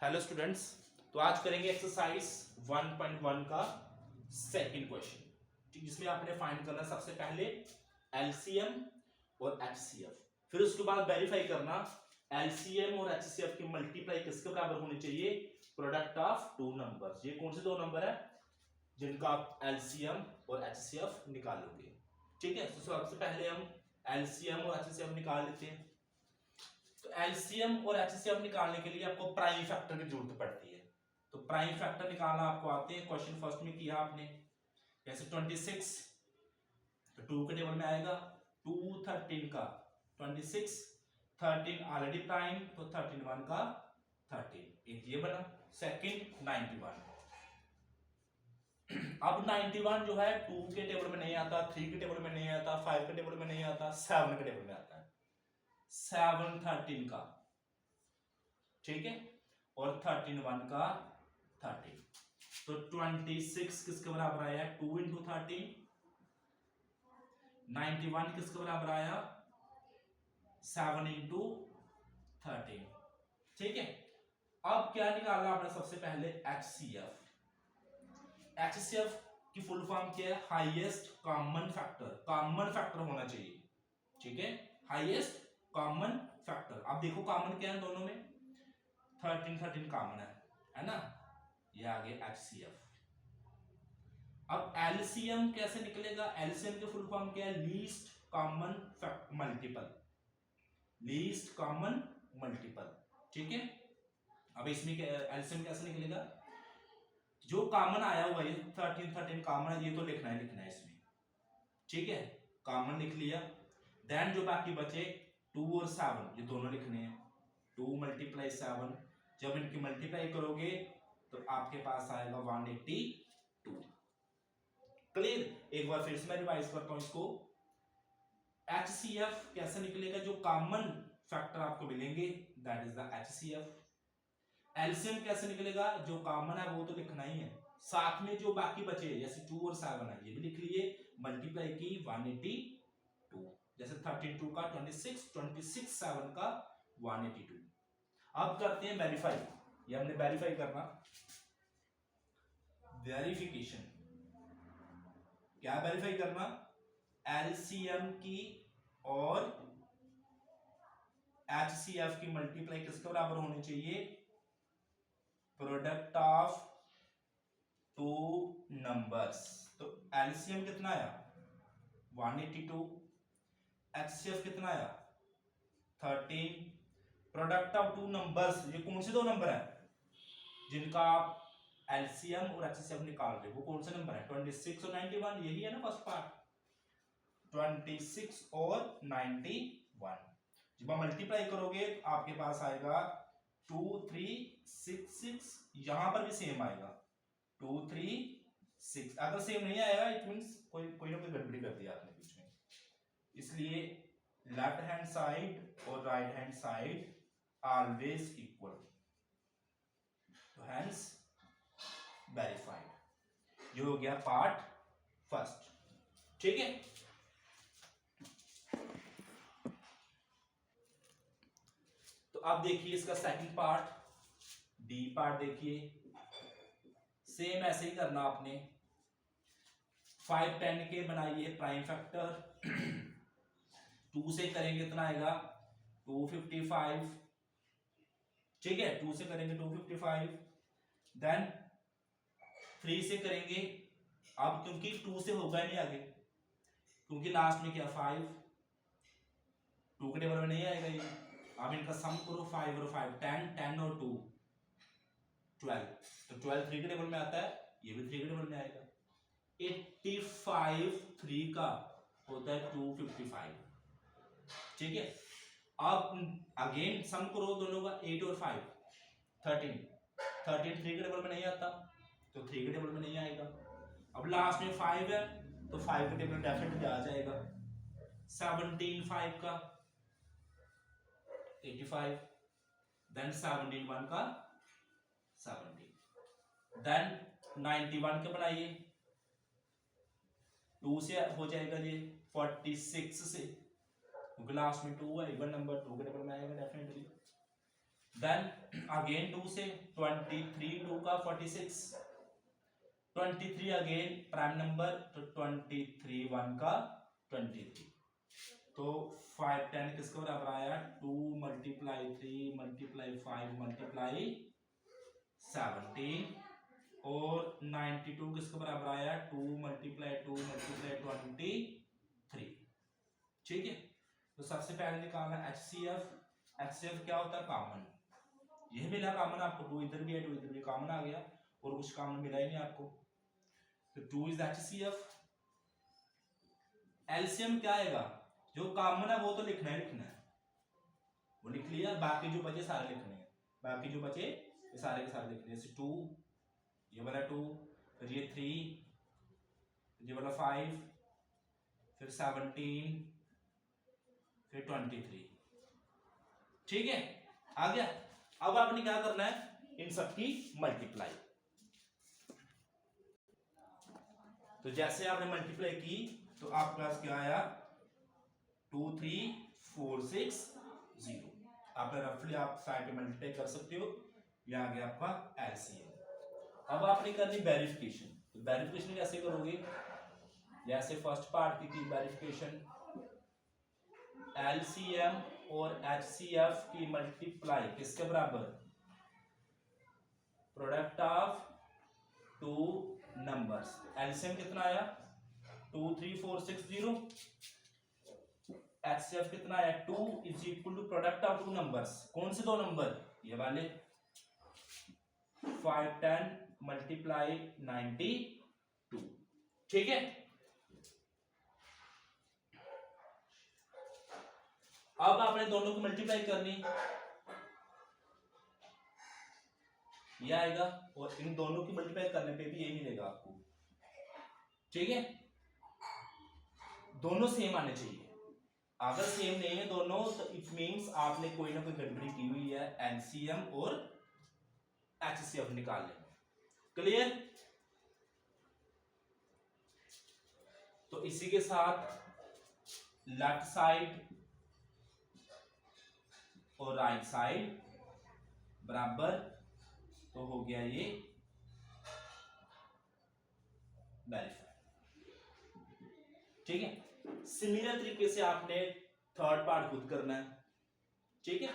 Hello students. तो आज करेंगे एक्सरसाइज 1.1 का सेकंड क्वेश्चन, जिसमें आपने फाइंड करना सबसे पहले एलसीएम और एचसीएफ, फिर उसके बाद वेरीफाई करना एलसीएम और एचसीएफ की मल्टीप्लाई किसके बराबर होनी चाहिए, प्रोडक्ट ऑफ टू नंबर्स। ये कौन से दो नंबर है जिनका आप एलसीएम और एचसीएफ निकालोगे। ठीक है, तो सबसे पहले हम एलसीएम और एचसीएफ निकाल लेते हैं। तो एलसीएम और एचसीएफ निकालने के लिए आपको प्राइम फैक्टर की जरूरत पड़ती है। तो प्राइम फैक्टर निकालना आपको आते हैं, क्वेश्चन फर्स्ट में किया आपने। जैसे 26 तो 2 के टेबल में आएगा, 2 13 का 26, 13 ऑलरेडी प्राइम तो 13 1 का 13, एक ये बना। सेकंड 91। अब 91 जो है 2 के टेबल में नहीं आता, 3 के टेबल में नहीं आता, 5 के टेबल में नहीं आता, 7 के टेबल में आता है। 7 13 का, ठीक है, और 13 1 का 13। तो 26 किसके बराबर आया, 2 इंटू 13। 91 किसके बराबर आया, 7 इंटू 13। ठीक है, अब क्या निकालना आपने सबसे पहले एचसीएफ। एचसीएफ की फुल फॉर्म क्या है, highest common factor. Common factor होना चाहिए, ठीक है, हाईएस्ट कॉमन फैक्टर। अब देखो कॉमन क्या है दोनों में, 13 कॉमन है ना, ये आ गया एचसीएफ। अब एलसीएम कैसे निकलेगा, एलसीएम की फुल फॉर्म क्या है, least common multiple. Least common multiple, ठीक है। अब इसमें एलसीएम कैसे निकलेगा, जो कॉमन आया हुआ है 13 कॉमन है, ये तो लिखना है इसमें, ठीक है, कॉमन लिख लिया। देन जो बाकी बचे 2 और 7, ये दोनों लिखने हैं। 2 मल्टीप्लाई 7, जब इनकी मल्टीप्लाई करोगे तो आपके पास आएगा 182। क्लियर, एक बार फिर से मैं रिवाइज करता हूं इसको। एचसीएफ कैसे निकलेगा, जो कॉमन फैक्टर आपको मिलेंगे that is the HCF. LCM कैसे निकलेगा, जो कॉमन है वो तो लिखना ही है, साथ में जो बाकी बचे जैसे 2 और 7 है ये भी लिख लिए, मल्टीप्लाई की 182। जैसे 32 का 26, 26 7 का 182। अब करते हैं वेरीफाई, ये हमने वेरीफाई करना। वेरिफिकेशन, क्या वेरीफाई करना, एलसीएम की और एचसीएफ की मल्टीप्लाई किसके बराबर होनी चाहिए, प्रोडक्ट ऑफ टू नंबर्स। तो एलसीएम कितना आया 182, एचसीएफ कितना आया 13। प्रोडक्ट ऑफ टू नंबर्स, ये कौन से दो नंबर है जिनका आप एलसीएम और एचसीएफ निकाल रहे हो, वो कौन से नंबर है, 26 और 91, यही है ना फर्स्ट पार्ट, 26 और 91। जब आप मल्टीप्लाई करोगे तो आपके पास आएगा 2 3 6 6, यहां पर भी सेम आएगा 2 3 6। अगर सेम नहीं आएगा इट मींस कोई ना कोई गड़बड़ी कर दिया आपने बीच में, इसलिए लेफ्ट हैंड साइड और right hand side always equal, तो हैंस वेरीफाइड। ये हो गया पार्ट फर्स्ट, ठीक है। तो अब देखिए इसका सेकंड पार्ट, डी पार्ट देखिए, सेम ऐसे ही करना आपने। 5 10 के बनाइए प्राइम फैक्टर। 2 से करेंगे कितना आएगा 255, ठीक है, 2 से करेंगे 255। देन 3 से करेंगे, अब क्योंकि 2 से होगा नहीं आगे, क्योंकि लास्ट में क्या 5, 2 के टेबल में नहीं आएगा ये। अब इनका सम करो, 5 और 5 10, 10 और 2 12, तो 12 3 के टेबल में आता है, ये भी 3 के टेबल में आएगा। 85 3 का होता है 255, ठीक है। अब अगेन सम करो दोनों का, 8 और 5 13, 13 3 के टेबल में नहीं आता तो 3 के टेबल में नहीं आएगा। अब लास्ट में 5 है तो 5 के टेबल में डेफिनेटली आ जाएगा। 17 5 का 85, देन 17 1 का 70, देन 91 के बनाइए, 2 से हो जाएगा ये 46 से, क्योंकि लास्ट में 2 है, इवन नंबर 2 के टेबल में आएगा डेफिनेटली। देन अगेन 2 से 23 2 का 46, 23 अगेन प्राइम नंबर तो 23 1 का 23, तो 5 10 किसके बराबर आया 2 मल्टीप्लाई 3 मल्टीप्लाई 5 मल्टीप्लाई 17 और 92 किसके बराबर आया 2 मल्टीप्लाई 23, ठीक है। तो सबसे पहले निकालना HCF, HCF क्या होता है कॉमन, यह मिला कॉमन आपको, 2 इधर भी है 2 इधर भी कॉमन आ गया और कुछ कॉमन मिला ही नहीं आपको, तो 2 इज HCF। एलसीएम क्या आएगा, जो कॉमन है वो तो लिखना ही लिखना है, वो लिख लिया, बाकी जो बचे सारे लिखने हैं, बाकी जो बचे ये सारे के सारे लिखने हैं। 2 ये वाला 2, फिर ये 3, ये वाला 5, फिर 17, फिर 23, ठीक है आ गया। अब आपने क्या करना है इन सबकी मल्टीप्लाई, तो जैसे आपने मल्टीप्लाई की तो आपके पास क्या आया 2 3 4 6 0, आप रफली आप साइड पे मल्टीप्लाई कर सकते हो, ये आ गया आपका एलसीएम। अब आपने करनी वेरिफिकेशन, तो वेरिफिकेशन कैसे करोगे, जैसे फर्स्ट पार्ट की वेरिफिकेशन, एलसीएम और एचसीएफ की मल्टीप्लाई किसके बराबर, product of two numbers, LCM कितना आया 2 3 4 6 0, एचसीएफ कितना आया 2 is equal to product of two numbers, कौन से दो नंबर, ये वाले 5 10 मल्टीप्लाई 92, ठीक है। अब आपने दोनों को मल्टीप्लाई करनी, ये आएगा और इन दोनों की मल्टीप्लाई करने पे भी यही मिलेगा आपको, ठीक है। दोनों सेम आने चाहिए, अगर सेम नहीं है दोनों तो इट मींस आपने कोई ना कोई गड़बड़ी की हुई है, एलसीएम और एचसीएफ निकाल लेंगे, क्लियर। तो इसी के साथ लेफ्ट साइड और राइट साइड बराबर, तो हो गया ये वेरीफाई, ठीक है। सिमिलर तरीके से आपने थर्ड पार्ट खुद करना है, ठीक है।